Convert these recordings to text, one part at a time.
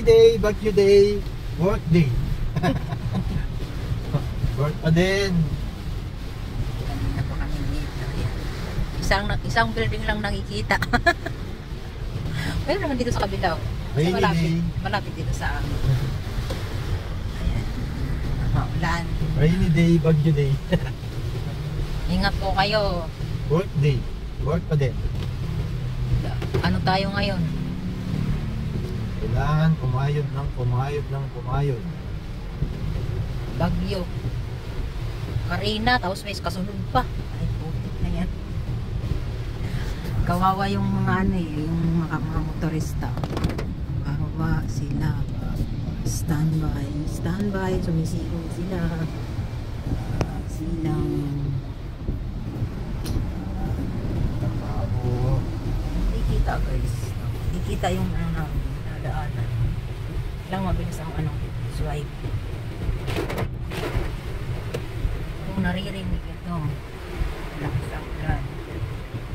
day, Baguio day, work day. Work pa din. Kanina po kami dito. Isang building lang nakikita. Mayroon naman dito sa kabila. Rainy day. Malapit dito sa amin. Ayan. Maulan. Rainy day, Baguio day. Ingat po kayo. Work day. Work pa din. Ano tayo ngayon? Kailangan kumayod ng kumayod. Bagyo. Karina, tapos may kasunod pa. Ay, putik na yan. Kawawa yung mga ano eh, yung mga motorista. Kawawa sila. Standby, sumisilong sila. Silang hindi kita guys. Hindi kita yung ano nadaanan. Lang mabilis ang ano swipe. Kung naririnig ito, lakas ang ulan.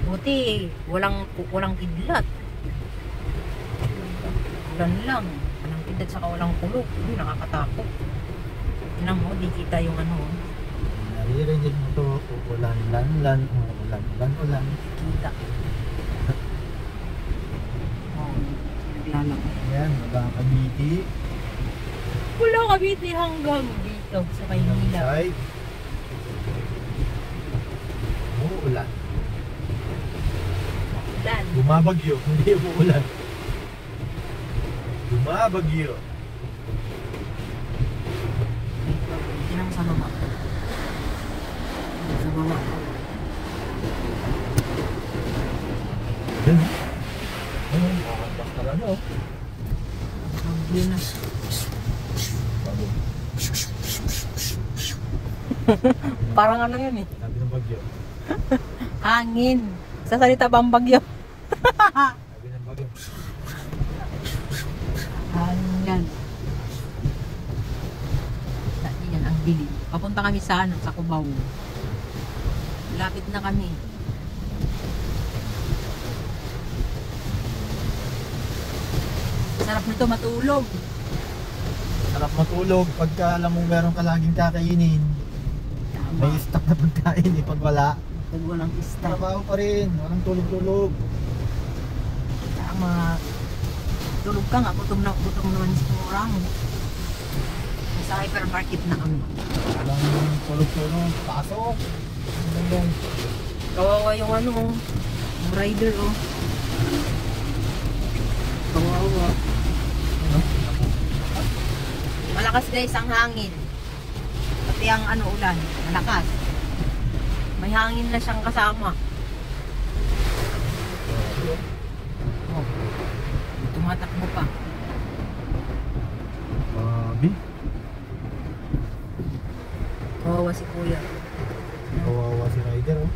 Buti, walang kidlat. Ulan lang. Walang kidlat saka walang kulog. Nakakatakot. Tinan mo, di kita yung ano. Naririnig mo to, ulan. Kita. Oh, naglalakad. Ayan, magkakabiti. Wala Cavite hanggang dito sa Maynila. Side. Uulan. Ulan. Bumabagyo, hindi uulan. Bumabagyo. Tinang sa baba. Sa baba. Yan. Ayun, basta na no. Yun na. Parang ano yun eh. Sabi ng bagyo. Hangin. Sa salita ba ang bagyo? Sabi ng bagyo. Hangin yan. Yan ang dilim. Papunta kami sa ano, sa Cubao. Lapit na kami. Sarap nito matulog. Sarap matulog pagka alam mo meron ka laging kakainin. May stock na pagkain eh. Pag wala, Pag walang pista. trabaho pa rin. Walang tulog-tulog. Tama. Tulog ka nga. Gutom naman si Murang. Sa hypermarket na kami. Walang tulog-tulog. Pasok. Ganyan. Kawawa yung ano, yung rider oh. Kawawa. Ano? Malakas guys ang hangin. Pati ang ano ulan, malakas. May hangin na siyang kasama. Oh. Tumatakbo pa. Mabi. Kawawa si Kuya. Kawawa si rider oh.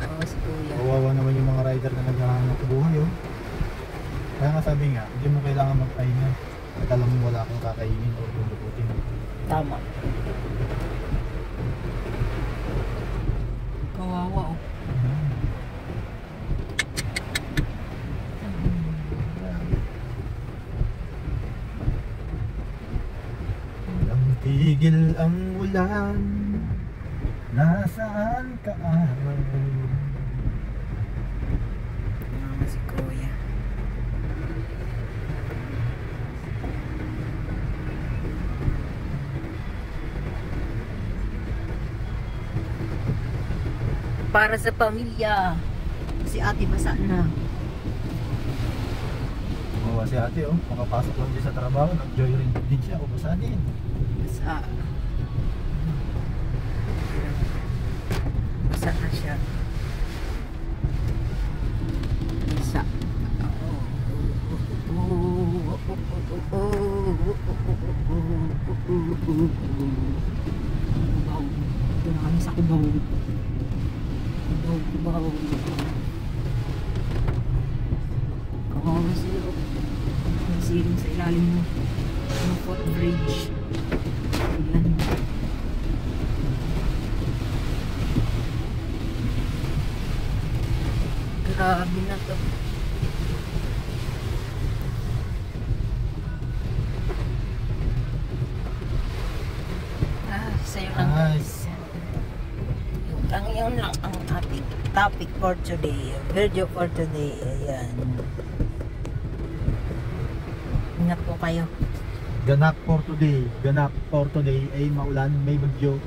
Kawawa si Kuya. Kawawa naman yung mga rider na naghahanap buhay oh. Kaya nga sabi nga, hindi mo kailangan magpahinga. At alam mo wala kang kakainin o lulututin. Tama. Kawawa oh. Walang tigil ang ulan. Nasaan ka araw? Mama si Kuya. Para sa pamilya. Si ate basa na. Kawawa si ate oh. Makapasok lang din sa trabaho. Nag-joyride din siya. Ubasa din. Basa. Basa na siya. Basa. Kubaw. Ito na kami sa Kubaw. Kubaw. Kawawa sila. May siling sa ilalim ng footbridge. Ayan. Grabe na to. Ang yun lang ang ating topic for today. Video for today. Ayan. Ingat po kayo. Ganap for today ay maulan, may bagyo.